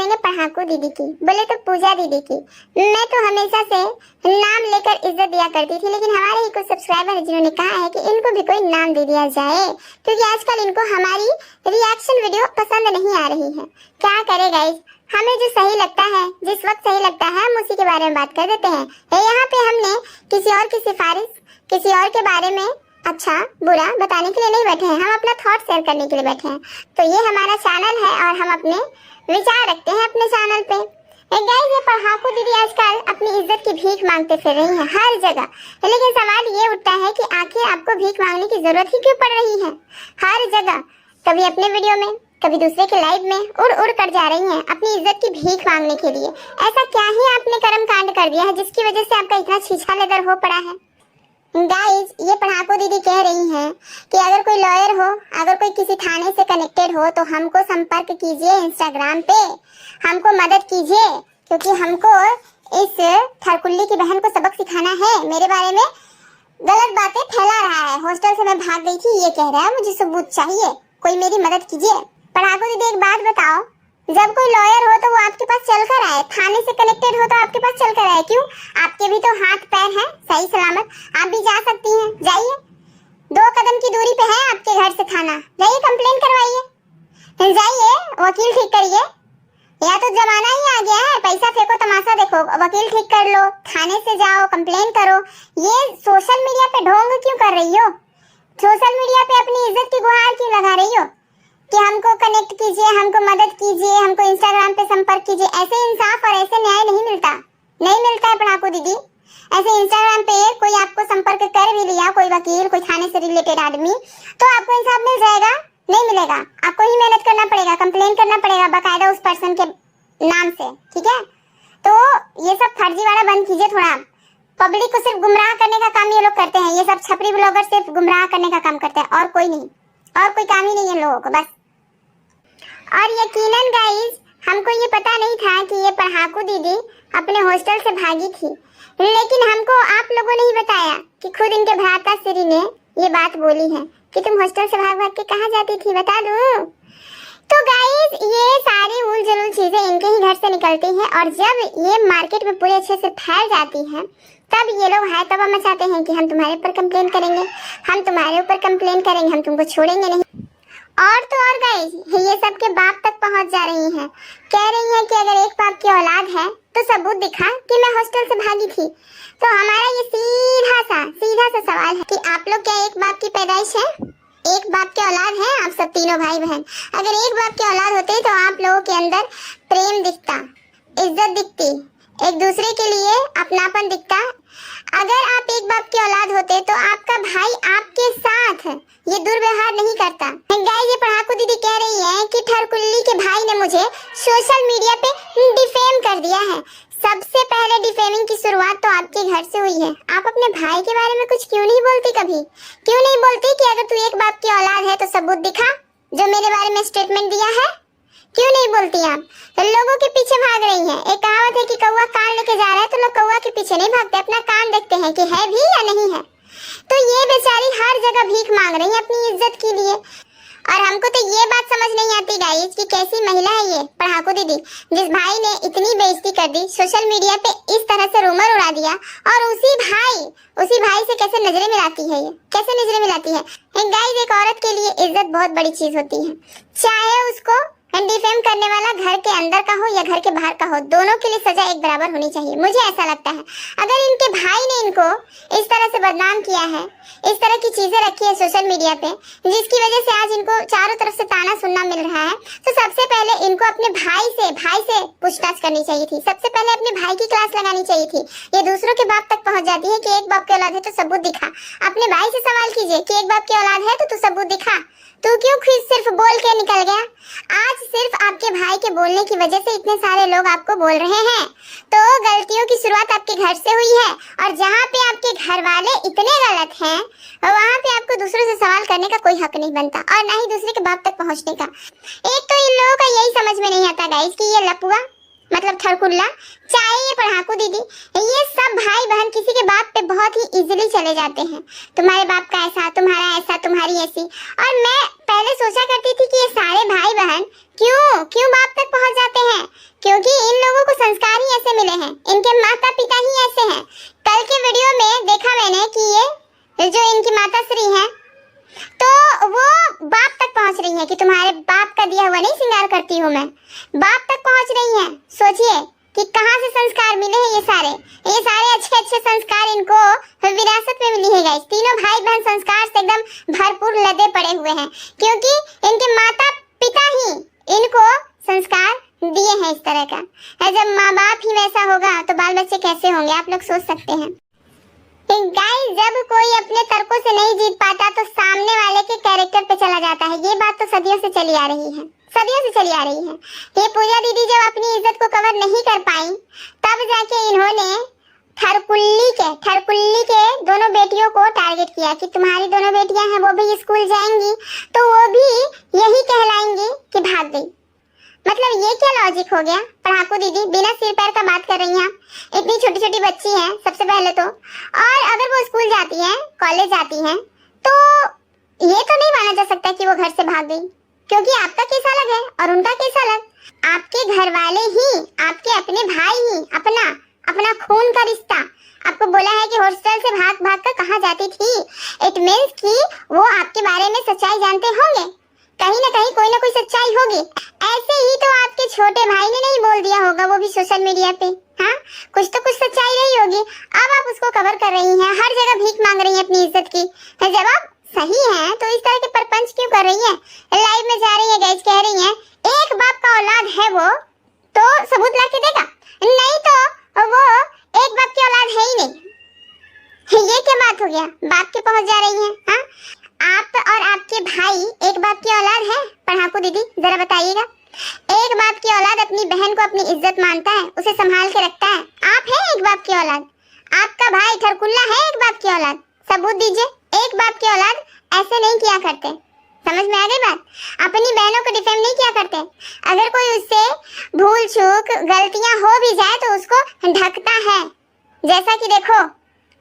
करेंगे पढ़ाकू दीदी की, बोले तो पूजा दीदी की। मैं तो हमेशा से नाम लेकर इज्जत दिया करती थी, लेकिन हमारे ही कुछ सब्सक्राइबर है जिन्होंने कहा है कि इनको भी कोई नाम दे दिया जाए, क्योंकि आजकल इनको हमारी रिएक्शन वीडियो पसंद नहीं आ रही है। क्या करे गाइस, हमें जो सही लगता है, जिस वक्त सही लगता है, हम उसी के बारे में बात कर देते हैं। यहाँ पे हमने किसी और की सिफारिश, किसी और के बारे में अच्छा बुरा बताने के लिए नहीं बैठे हैं, हम अपना थॉट शेयर करने के लिए बैठे हैं। तो ये हमारा चैनल है और हम अपने विचार रखते हैं अपने चैनल पे। गाइस, ये पढ़ाकू दीदी आजकल अपनी इज्जत की भीख मांगते फिर रही हैं हर जगह, लेकिन सवाल ये उठता है कि आखिर आपको भीख मांगने की जरूरत ही क्यों पड़ रही है? हर जगह, कभी अपने वीडियो में, कभी दूसरे के लाइव में उड़ उड़ कर जा रही हैं अपनी इज्जत की भीख मांगने के लिए। ऐसा क्या ही आपने कर्म कांड कर दिया है जिसकी वजह से आपका इतना छीछा लेदर हो पड़ा है? गाइस, ये पढ़ाकू दीदी कह रही हैं कि अगर कोई लॉयर हो, अगर कोई किसी थाने से कनेक्टेड हो तो हमको संपर्क कीजिए इंस्टाग्राम पे, हमको मदद कीजिए, क्योंकि हमको इस थरकुल्ली की बहन को सबक सिखाना है। मेरे बारे में गलत बातें फैला रहा है, हॉस्टल से मैं भाग गई थी ये कह रहा है, मुझे सबूत चाहिए, कोई मेरी मदद कीजिए। पढ़ाकू दीदी एक बात बताओ, जब कोई लॉयर हो तो वो आपके पास चलकर आए, थाने से कनेक्टेड हो तो आपके पास चलकर आए, क्यों? आपके भी तो हाथ पैर हैं सही सलामत, आप भी जा सकती हैं, जाइए, 2 कदम की दूरी पे है आपके घर से थाना, जाइए कंप्लेन करवाइए, जाइए वकील ठीक करिए। या तो जमाना ही आ गया है, पैसा फेंको तमाशा देखो, वकील ठीक कर लो, थाने से जाओ, कंप्लेन करो। ये सोशल मीडिया पे ढोंग क्यों कर रही हो? सोशल मीडिया पे अपनी इज्जत की गुहार क्यों लगा रही हो कि हमको कनेक्ट कीजिए, हमको मदद कीजिए, हमको इंस्टाग्राम पे संपर्क कीजिए? ऐसे इंसाफ और ऐसे न्याय नहीं मिलता, नहीं मिलता है पढ़ाकू दीदी। ऐसे इंस्टाग्राम पे कोई आपको संपर्क कर भी लिया, कोई वकील, कोई थाने से रिलेटेड आदमी, तो आपको इंसाफ मिल जाएगा? नहीं मिलेगा, आपको ही मेहनत करना पड़ेगा, कंप्लेन करना पड़ेगा बाकायदा उस पर्सन के नाम से, ठीक है? तो ये सब फर्जीवाड़ा बंद कीजिए थोड़ा। पब्लिक को सिर्फ गुमराह करने का काम ये लोग करते हैं, ये सब छपरी ब्लॉगर सिर्फ गुमराह करने का काम करते हैं और कोई नहीं, और कोई काम ही नहीं है लोगों को बस। और यकीनन गाइस, हमको ये पता नहीं था कि ये पढ़ाकू दीदी अपने हॉस्टल से भागी थी, लेकिन हमको आप लोगों ने ही बताया कि खुद इनके भ्राता श्री ने ये बात बोली है कि तुम हॉस्टल से भाग भाग के कहाँ जाती थी, बता दूं? तो गाइस, ये सारी उल जलूल चीजें इनके ही घर से निकलती हैं और जब ये मार्केट में पूरे अच्छे से फैल जाती हैं, तब ये लोग हाय तबाह मचाते हैं कि हम तुम्हारे ऊपर कंप्लेन करेंगे, हम तुम्हारे ऊपर कंप्लेन करेंगे, हम तुमको छोड़ेंगे नहीं। और तो और गाइस, ये सब के बाप तक पहुंच जा रही हैं, कह रही हैं कि अगर एक बाप की औलाद है तो सबूत दिखा कि मैं हॉस्टल से भागी थी। तो हमारा ये सीधा सा सवाल है कि आप लोग क्या एक बाप की पैदाइश है, एक बाप के औलाद हैं आप सब तीनों भाई बहन? अगर एक बाप के औलाद होते तो आप लोगों के अंदर प्रेम दिखता, इज्जत दिखती, एक दूसरे के लिए अपनापन दिखता। अगर आप एक बाप के औलाद होते तो आपका भाई आपके साथ ये दुर्व्यवहार नहीं करता। गाइस, ये पढ़ाकू दीदी कह रही है कि थरकुल्ली के भाई ने मुझे सोशल मीडिया पे डिफेम कर दिया है। सबसे पहले डिफेमिंग की शुरुआत तो आपके घर से हुई है। आप अपने भाई के बारे में कुछ क्यों नहीं बोलती? कभी क्यों नहीं बोलती कि अगर तू एक बाप की औलाद है तो सबूत दिखा, जो मेरे बारे में स्टेटमेंट दिया है? क्यों नहीं बोलती आप? लोगों के पीछे भाग रही हैं। एक कहावत है कि कौवा कान लेके जा रहा है, तो लोग कौवा के पीछे नहीं भागते, अपना कान देखते हैं कि है भी या नहीं है। तो ये बेचारी हर जगह भीख मांग रही है अपनी इज्जत के लिए। और हमको तो ये बात समझ नहीं आती गाइस कि कैसी महिला है ये पढ़ाकू दीदी, जिस भाई ने इतनी बेइज्जती कर दी, सोशल मीडिया पे इस तरह से रूमर उड़ा दिया, और उसी भाई से कैसे नजरें मिलाती है ये, कैसे नजरें मिलाती है? गाइस, एक औरत के लिए इज्जत बहुत बड़ी चीज होती है, चाहे उसको डिफेम करने वाला घर के अंदर का हो या घर के बाहर का हो, दोनों के लिए सजा एक बराबर होनी चाहिए, मुझे ऐसा लगता है। अगर इनके भाई ने इनको इस तरह से बदनाम किया है, इस तरह की चीजें रखी है सोशल मीडिया पे, जिसकी वजह से आज इनको चारों तरफ से ताना सुनना मिल रहा है, तो सबसे पहले इनको अपने भाई से पूछताछ करनी चाहिए थी। सबसे पहले अपने भाई की क्लास लगानी चाहिए थी। ये दूसरों के बाप तक पहुंच जाती है कि एक बाप की औलाद है तो सबूत दिखा। अपने भाई से सवाल कीजिए कि एक बाप की औलाद है तो तू सबूत दिखा, तू क्यों खुद सिर्फ बोल के निकल गया? आज सिर्फ आपके भाई के बोलने की वजह से इतने सारे लोग आपको बोल रहे हैं। तो गलतियों की शुरुआत आपके घर से हुई है, और जहाँ पे आपके घर वाले इतने गलत हैं, वहाँ पे आपको दूसरों से सवाल करने का कोई हक नहीं बनता, और ना ही दूसरे के बाप तक पहुँचने का। एक तो इन लोगों का यही समझ में नहीं आता गाइस कि ये लपुआ मतलब थरकुल्ला, चाहे ये पढ़ाकू दीदी, ये सब भाई बहन किसी के बाप पे बहुत ही इजीली चले जाते हैं। तुम्हारे बाप का ऐसा, तुम्हारा ऐसा, तुम्हारी ऐसी। और मैं पहले सोचा करती थी कि ये सारे भाई बहन क्यों बाप तक पहुंच जाते हैं, है कि तुम्हारे बाप का दिया हुआ नहीं श्रृंगार करती हूँ मैं। बाप तक पहुँच रही है। सोचिए कि कहाँ से संस्कार मिले हैं ये सारे अच्छे अच्छे संस्कार इनको विरासत में मिली है गाइस। तीनों भाई बहन संस्कार से एकदम भरपूर लदे पड़े हुए हैं, क्योंकि इनके माता पिता ही इनको संस्कार दिए हैं इस तरह का। जब माँ बाप ही वैसा होगा तो बाल बच्चे कैसे होंगे, आप लोग सोच सकते हैं। गाइस, जब कोई अपने तर्कों से नहीं जीत पाता तो सामने वाले के कैरेक्टर पे चला जाता है। ये बात तो सदियों से चली आ रही है, सदियों से चली आ रही है। ये पूजा दीदी जब अपनी इज्जत को कवर नहीं कर पाई, तब जाके इन्होंने ठरकुल्ली के दोनों बेटियों को टारगेट किया कि तुम्हारी दोनों बेटियां हैं, वो भी स्कूल जाएंगी तो वो भी यही कहलाएंगी कि भाग गई। मतलब ये क्या लॉजिक हो गया? पढ़ाकू दीदी बिना सिर पैर का बात कर रही हैं आप। इतनी छोटी छोटी बच्ची हैं सबसे पहले तो, और अगर वो स्कूल जाती हैं, कॉलेज जाती हैं, तो ये तो नहीं माना जा सकता कि वो घर से भाग गई, क्योंकि आपका केस अलग है और उनका केस अलग। आपके घर वाले ही, आपके अपने भाई ही, अपना खून का रिश्ता आपको बोला है कि हॉस्टल से भाग भाग कर कहाँ जाती थी। इट मीन्स कि वो आपके बारे में सच्चाई जानते होंगे, कहीं ना कहीं कोई ना कोई सच्चाई होगी। ऐसे ही तो आपके छोटे भाई ने नहीं बोल दिया होगा, वो भी सोशल मीडिया पे। हाँ, कुछ तो कुछ सच्चाई रही होगी। अब आप उसको कवर कर रही हैं, हर जगह भीख मांग रही हैं अपनी इज्जत की। जब आप सही हैं तो इस तरह के परपंच क्यों कर रही हैं? लाइव में जा रही है गाइस, कह रही हैं एक बाप का औलाद है वो तो सबूत ला के देगा, नहीं तो वो एक बाप की औलाद है ही नहीं। ये क्या बात हो गया? बाप के पहुंच जा रही हैं। हाँ, आप और आपके भाई एक बाप की औलाद है? पढ़ाकू दीदी जरा बताइएगा। एक बाप की औलाद अपनी बहन को अपनी इज्जत मानता है, उसे संभाल के रखता है। आप हैं एक बाप की औलाद? आपका भाई ठरकुल्ला है एक बाप की औलाद? सबूत दीजिए। एक बाप की औलाद ऐसे नहीं किया करते। समझ में आ गई बात? अपनी बहनों को डिफेम नहीं किया करते। अगर कोई उससे भूल चूक गलतियां हो भी जाए तो उसको ढकता है, जैसा कि देखो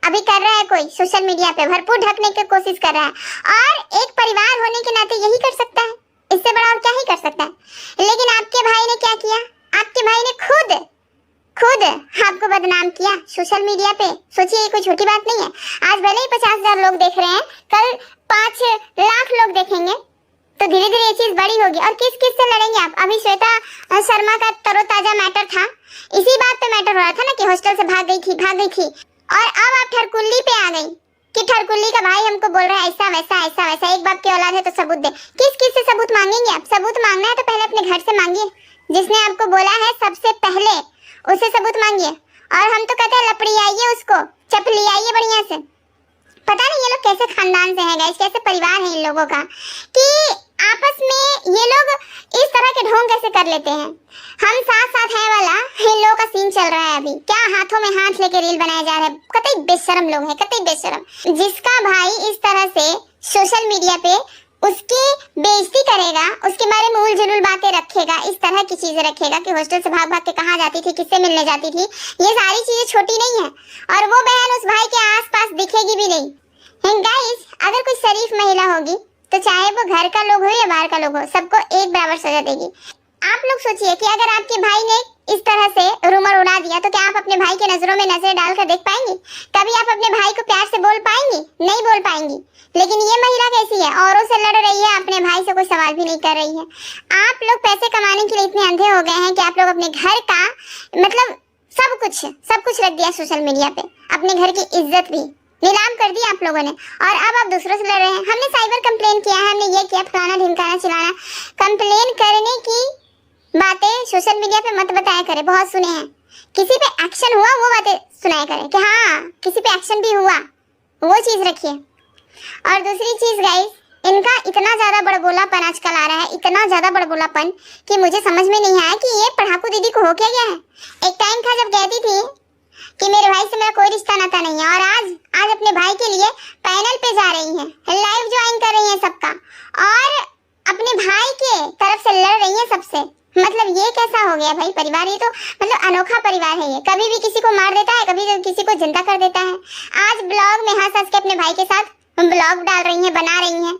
अभी कर रहा है कोई सोशल मीडिया पे, भरपूर ढकने की कोशिश कर रहा है। और एक परिवार होने के नाते यही कर सकता है, इससे बड़ा और क्या ही कर सकता है। लेकिन आपके भाई ने क्या किया? आपके भाई ने खुद आपको बदनाम किया सोशल मीडिया पे। सोचिए, ये कोई छोटी बात नहीं है। आज भले ही 50,000 लोग देख रहे हैं, कल 5 लाख लोग देखेंगे, तो धीरे धीरे ये चीज बड़ी होगी। और किस किस से लड़ेंगे आप? अभी श्वेता शर्मा का तरोताजा मैटर था, इसी बात पे मैटर हो रहा था ना कि हॉस्टल से भाग गई थी। और अब आप ठरकुल्ली पे आ गई कि ठरकुल्ली का भाई हमको बोल रहा है ऐसा वैसा, एक बाप की औलाद है तो सबूत दे। किस से सबूत मांगेंगे आप? सबूत मांगना है तो पहले अपने घर से मांगिए, जिसने आपको बोला है सबसे पहले उसे सबूत मांगिए। और हम तो कहते हैं लपड़ी आइए, उसको चपली आइए बढ़िया से। पता नहीं ये लोग कैसे खानदान से हैं गाइस, कैसे परिवार है इन लोगों का कि आपस में ये लोग इस तरह के ढोंग कैसे कर लेते हैं। हम साथ है वाला इन लोगों का सीन चल रहा है अभी। क्या हाथों में हाथ लेके रील बनाए जा रहे हैं। कतई बेशरम लोग हैं, कतई बेशरम। जिसका भाई इस तरह से सोशल मीडिया पे उसकी बेइज्जती करेगा, उसके बारे में उल-जुलूल बातें रखेगा, इस तरह की चीजें रखेगा कि हॉस्टल से भाग भाग के कहाँ जाती थी, किससे मिलने जाती थी, ये सारी चीजें छोटी नहीं है। और वो बहन उस भाई के आसपास दिखेगी भी नहीं। गाइस, अगर कोई शरीफ महिला होगी तो चाहे वो घर का लोग हो या बाहर का लोग हो, सबको एक बराबर सजा देगी। आप लोग सोचिए कि अगर आपके भाई ने इस तरह से रूमर उड़ा दिया तो क्या आप अपने भाई के नजरों में नजर डालकर देख पाएंगी? कभी आप अपने भाई को प्यार से बोल पाएंगी? नहीं बोल पाएंगी। लेकिन ये महिला कैसी है, औरों से लड़ रही है, अपने भाई से कोई सवाल भी नहीं कर रही है। आप लोग पैसे कमाने के लिए इतने अंधे हो गए हैं कि आप लोग अपने घर का मतलब सब कुछ रख दिया सोशल मीडिया पे, अपने घर की इज्जत भी नीलाम कर दी आप लोगों ने। और अब आप दूसरों से लड़ रहे हैं। हमने साइबर कंप्लेन किया है, हमने ये किया, फलाना ढिमकाना चिलाना। कंप्लेन करने की बातें सोशल मीडिया पे मत बताया करें, बहुत सुने हैं। किसी पे एक्शन हुआ वो बातें सुनाया करें कि हाँ किसी पे एक्शन भी हुआ, वो चीज रखिए। और दूसरी चीज गाइस, इनका इतना ज्यादा बड़बोलापन आजकल आ रहा है, इतना ज्यादा बड़बोलापन कि मुझे समझ में नहीं आया कि ये पढ़ाकू दीदी को हो क्या गया है। एक टाइम था जब कहती थी कि मेरे भाई से मेरा कोई रिश्ता नाता नहीं है, और आज अपने भाई के लिए पैनल पे जा रही हैं, लाइव ज्वाइन कर रही हैं सबका, और अपने भाई के तरफ से लड़ रही हैं सबसे। मतलब ये कैसा हो गया भाई परिवार? ये तो मतलब अनोखा परिवार है। ये कभी भी किसी को मार देता है, कभी किसी को जिंदा कर देता है। आज ब्लॉग में हंस के अपने भाई के साथ ब्लॉग डाल रही हैं, बना रही हैं।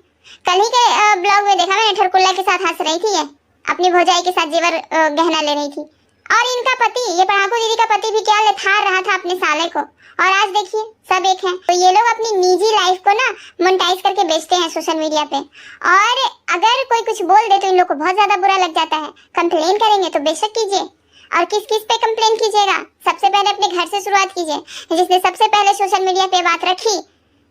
कल ही के ब्लॉग में देखा मैंने, ठरकुल्ला के साथ हंस रही थी, ये अपनी भौजाई के साथ जेवर गहना ले रही थी। और इनका पति, ये पढ़ाकू दीदी का पति भी क्या लेथार रहा था अपने साले को, और आज देखिए सब एक है। तो ये लोग अपनी निजी लाइफ को ना मोनेटाइज करके बेचते हैं सोशल मीडिया पे। और अगर कोई कुछ कुछ बोल दे तो इन लोग को बहुत ज्यादा बुरा लग जाता है। कंप्लेन करेंगे तो बेशक कीजिए। और किस किस पे कंप्लेन कीजिएगा? सबसे पहले अपने घर से शुरुआत कीजिए। जिसने सबसे पहले सोशल मीडिया पे बात रखी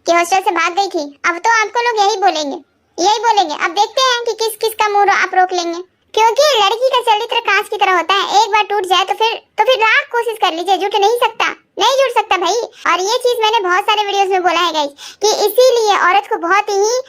कि हॉस्टल से भाग गई थी, अब तो आपको लोग यही बोलेंगे। अब देखते हैं कि किस किस का मुंह आप रोक लेंगे, क्योंकि लड़की का चरित्र कांच की तरह होता है। एक बार टूट जाए तो फिर लाख कोशिश कर लीजिए, जुट नहीं सकता भाई। और ये चीज मैंने बहुत सारे वीडियोस में बोला है गाइस कि इसीलिए औरत को बहुत ही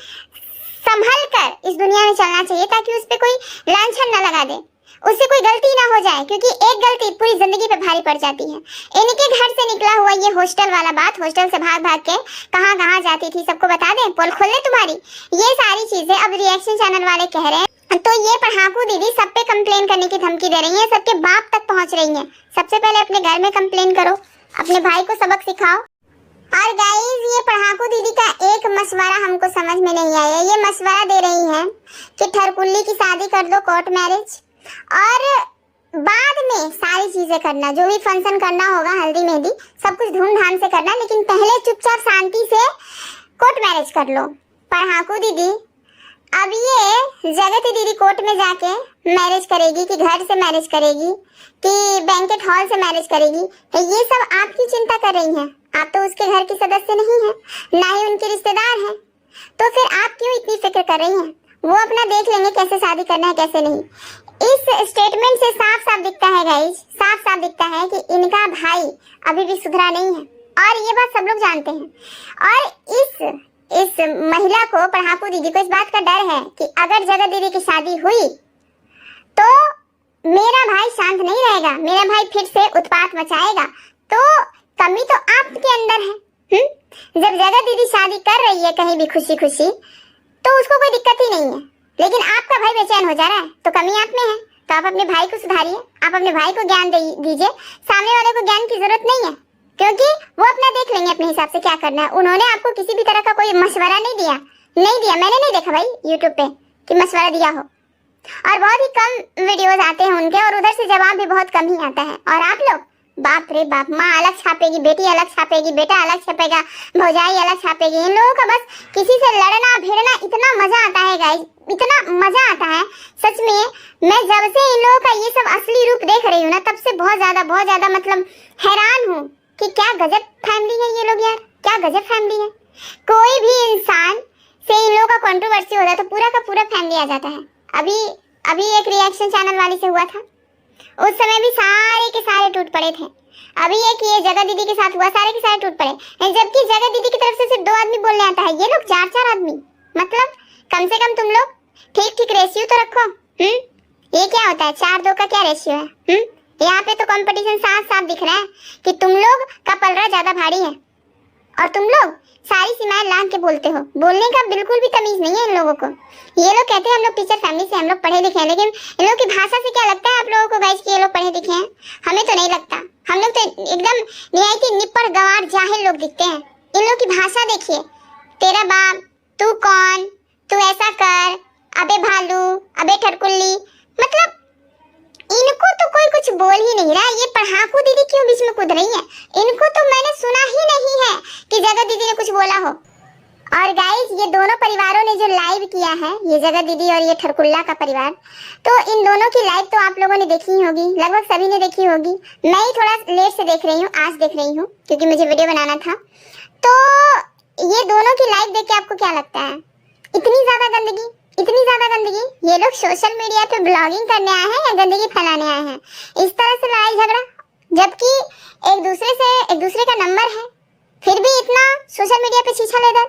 संभल कर इस दुनिया में चलना चाहिए, ताकि उस पे कोई लांछन न लगा दे, उससे कोई गलती ना हो जाए, क्योंकि एक गलती पूरी जिंदगी पे भारी पड़ जाती है। इनके घर से निकला हुआ ये हॉस्टल वाला बात, हॉस्टल से भाग भाग के कहां कहां जाती थी सबको बता दें, पोल खोल ले तुम्हारी। ये सारी चीजें अब रिएक्शन चैनल वाले कह रहे हैं, तो ये पढ़ाकू दीदी सब पे कंप्लेन करने की धमकी दे रही है, सबके बाप तक पहुंच रही है। सबसे पहले अपने घर में कंप्लेन करो, अपने भाई को सबक सिखाओ। और गाइस, ये पढ़ाकू दीदी का एक मशवरा हमको समझ में नहीं आया। ये मशवरा दे रही है कि ठरकुल्ली की शादी कर दो, कोर्ट मैरिज, और बाद में सारी चीजें करना, जो भी फंक्शन करना होगा, हल्दी मेहंदी सब कुछ धूमधाम से करना, लेकिन पहले चुपचाप शांति से कोर्ट मैरिज कर लो। पढ़ाकू दीदी, अब ये जगती दीदी कोर्ट में जाके मैरिज करेगी कि घर से मैरिज करेगी कि बैंकेट हॉल से मैरिज करेगी, तो ये सब आप क्यों चिंता कर रही हैं? आप तो उसके घर की सदस्य नहीं है, ना ही उनके रिश्तेदार हैं, तो फिर आप क्यों इतनी फिक्र कर रही हैं? वो अपना देख लेंगे कैसे शादी करना है कैसे नहीं। इस स्टेटमेंट से साफ साफ दिखता है गाइस, साफ साफ दिखता है कि इनका भाई अभी भी सुधरा नहीं है, और ये बात सब लोग जानते हैं। और इस महिला को, पढ़ाकू दीदी को, इस बात का डर है कि अगर जगत दीदी की शादी हुई तो मेरा भाई शांत नहीं रहेगा, मेरा भाई फिर से उत्पात मचाएगा। तो कमी तो आपके अंदर है। जब जगत दीदी शादी कर रही है कहीं भी खुशी खुशी, तो उसको कोई दिक्कत ही नहीं है, लेकिन आपका भाई बेचैन हो जा रहा है, तो कमी आप में है। तो आप अपने भाई को सुधारिए, आप अपने भाई को ज्ञान दीजिए। सामने वाले को ज्ञान की जरूरत नहीं है, क्योंकि वो अपना देख लेंगे अपने हिसाब से क्या करना है। उन्होंने आपको किसी भी तरह का कोई मशवरा नहीं दिया। मैंने नहीं देखा भाई यूट्यूब पे कि मशवरा दिया हो, और बहुत ही कम वीडियोस आते हैं उनके, और उधर से जवाब भी बहुत कम ही आता है। और आप लोग, बाप रे बाप, माँ अलग छापेगी, बेटी अलग छापेगी, बेटा अलग छापेगा, भौजाई अलग छापेगी। इन लोगों का बस किसी से लड़ना भिड़ना इतना मजा आता है गाइस, इतना मजा आता है सच में। मैं जब से इन लोगों का ये सब असली रूप देख रही हूँ ना, तब से बहुत ज्यादा मतलब हैरान हूँ कि क्या गजब फैमिली है ये लोग यार, क्या गजब फैमिली है। कोई भी इंसान से इन लोगों का कंट्रोवर्सी होता है तो पूरा का पूरा फैमिली आ जाता है। अभी एक रिएक्शन चैनल वाली से हुआ था, उस समय भी सारे के सारे टूट पड़े थे। अभी एक ये जगत दीदी के साथ हुआ, सारे के सारे टूट पड़े, जबकि जगत दीदी की तरफ से सिर्फ 2 आदमी बोलने आता है, ये लोग 4 आदमी। मतलब कम से कम तुम लोग ठीक रेशियो तो रखो। ये क्या होता है, 4-2 का क्या रेशियो है? यहाँ पे तो कंपटीशन साफ दिख रहा है कि तुम लोग का पलड़ा ज्यादा भारी है, और तुम लोग सारी सीमाएं लांघ के बोलते हो। बोलने का बिल्कुल भी तमीज नहीं है इन लोगों को। ये लोग कहते हैं हम लोग टीचर फैमिली से, हम लोग पढ़े लिखे हैं, लेकिन इन लोगों की भाषा से क्या लगता है आप लोगों को गाइस कि ये लोग पढ़े लिखे हैं? हमें तो नहीं लगता। हम लोग तो एकदम निहायती निपड़ गंवार जाहिल लोग दिखते हैं। इन लोग की भाषा देखिए, तेरा बाप, तू कौन, तू ऐसा कर, अबे भालू, अबे ठरकुल्ली, मतलब इनको तो कोई कुछ बोल ही नहीं रहा। ये पढ़ाकू दीदी क्यों बीच में कूद रही है? इनको तो मैंने सुना ही नहीं है कि जगत दीदी ने कुछ बोला हो। और गाइस, ये दोनों परिवारों ने जो लाइव किया है, ये जगत दीदी और ये ठरकुल्ला का परिवार, तो इन दोनों की लाइव तो आप लोगों ने देखी ही होगी, लगभग सभी ने देखी होगी। मैं ही थोड़ा लेट से देख रही हूँ, आज देख रही हूँ क्योंकि मुझे वीडियो बनाना था। तो ये दोनों की लाइव देख के आपको क्या लगता है? इतनी ज्यादा गंदगी, ये लोग सोशल मीडिया पे ब्लॉगिंग करने आए हैं या गंदगी फैलाने आए हैं? इस तरह से लड़ाई झगड़ा, जबकि एक दूसरे का नंबर है, फिर भी इतना सोशल मीडिया पे छीछा लेकर।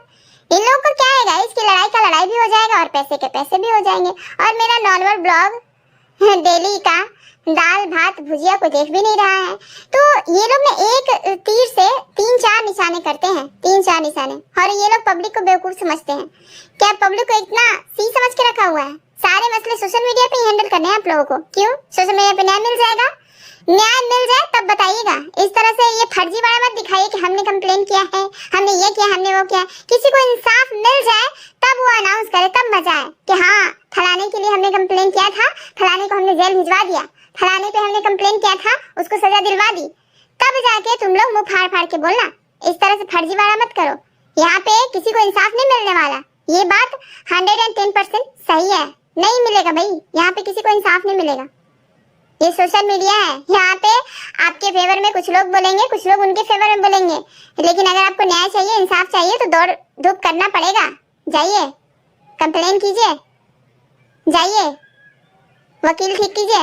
इन लोगों को क्या है गाइस कि लड़ाई का लड़ाई भी हो जाएगा और पैसे के पैसे भी हो जाएंगे। और मेरा नॉर्मल ब्लॉग डेली का दाल भात भुजिया को देख भी नहीं रहा है, तो ये लोग ने एक तीर से 3-4 निशाने करते हैं, 3-4 निशाने। और ये लोग पब्लिक को बेवकूफ समझते हैं। क्या पब्लिक को इतना सी समझ के रखा हुआ है? सारे मसले सोशल मीडिया पे हैंडल करने हैं आप लोगों को। क्यों? सोशल मीडिया पे न्याय मिल जाए तब बताइएगा। इस तरह से ये फर्जी वाला मत दिखाइए कि हमने कंप्लेन किया है, हमने ये किया, हमने वो किया। किसी को इंसाफ मिल जाए तब वो अनाउंस करे, तब मजा आए कि हाँ फलाने के लिए हमने कंप्लेन किया था, फलाने को हमने जेल भिजवा दिया, फलाने पे हमने कंप्लेन किया था, उसको सजा दिलवा दी। तब जाके तुम लोग मुंह फाड़ के बोलना। इस तरह से फर्जी वाला मत करो। यहाँ पे किसी को इंसाफ नहीं मिलने वाला। ये बात 110% सही है। नहीं मिलेगा भाई, यहाँ पे किसी को इंसाफ नहीं मिलेगा। ये सोशल मीडिया है, यहाँ पे आपके फेवर में कुछ लोग बोलेंगे, कुछ लोग उनके फेवर में बोलेंगे, लेकिन अगर आपको न्याय चाहिए, इंसाफ चाहिए तो दौड़ धूप करना पड़ेगा। जाइए कंप्लेन कीजिए, जाइए वकील ठीक कीजिए,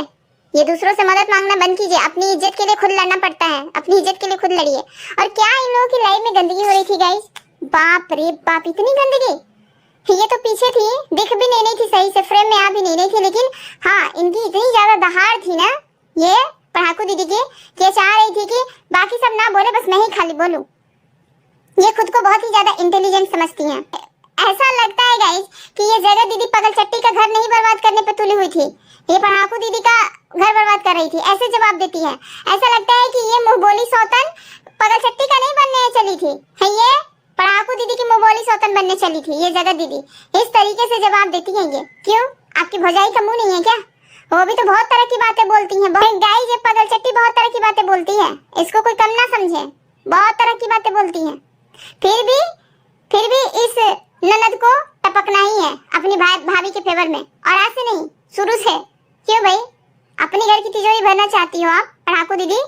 ये दूसरों से मदद मांगना बंद कीजिए। अपनी इज्जत के लिए खुद लड़ना पड़ता है, अपनी इज्जत के लिए खुद लड़िए। और क्या इन लोगों की लाइफ में गंदगी हो रही थी गाइस, बाप रे बाप, इतनी गंदगी। ये तो पीछे थी, दिख भी नहीं थी सही से, फ्रेम में आ भी नहीं थी, लेकिन हाँ इनकी इतनी ज्यादा दहाड़ थी ना ये पढ़ाकू दीदी की, कि चाह रही थी कि बाकी सब ना बोले, बस मैं ही खाली बोलूं। ये खुद को बहुत ही ज्यादा इंटेलिजेंट समझती हैं। ऐसा लगता है गाइस कि ये जगह दीदी पगल चट्टी का घर नहीं बर्बाद करने पे तुली हुई थी, ये पढ़ाकू दीदी का घर बर्बाद कर रही थी, ऐसे जवाब देती है। ऐसा लगता है कि ये मुंह बोली सौतन पगल चट्टी का नहीं बनने चली थी, है ये पढ़ाकू दीदी की मुंह बोली सौतन बनने चली थी ये जगह दीदी। इस तरीके से जवाब देती है ये। क्यों, आपकी भौजाई का मुंह नहीं है क्या? वो भी तो बहुत तरह की बातें बोलती है गाइस, ये पगल चट्टी बहुत तरह की बातें बोलती है, इसको कोई कम ना समझे, बहुत तरह की बातें बोलती है। फिर भी इस ननद को टपकना ही है अपनी भाभी के फेवर में, और ऐसे नहीं, शुरू से। क्यों भाई, अपने घर की तिजोरी भरना चाहती हो आप पढ़ाकू दीदी?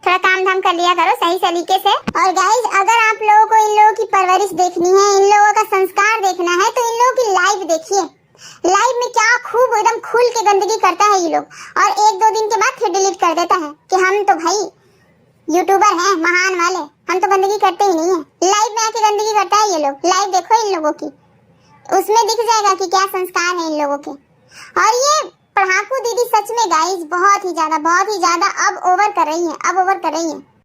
थोड़ा काम धाम कर लिया करो सही तरीके से। और गाइस अगर आप लोगों को इन लोगों की परवरिश देखनी है, इन लोगों का संस्कार देखना है, तो इन लोगों की लाइव देखिए। लाइव में क्या खूब एकदम खुल के गंदगी करता है ये लोग, और 1-2 दिन के बाद फिर डिलीट कर देता है कि हम तो भाई यूट्यूबर हैं महान वाले, हम तो गंदगी करते ही नहीं है। लाइव में आके गंदगी करता है ये लोग, लाइव देखो इन लोगों की, उसमें दिख जाएगा कि क्या संस्कार है इन लोगों के। और ये पढ़ाकू दीदी सच में गाइस बहुत ही ज्यादा अब ओवर कर रही है, अब ओवर कर रही है।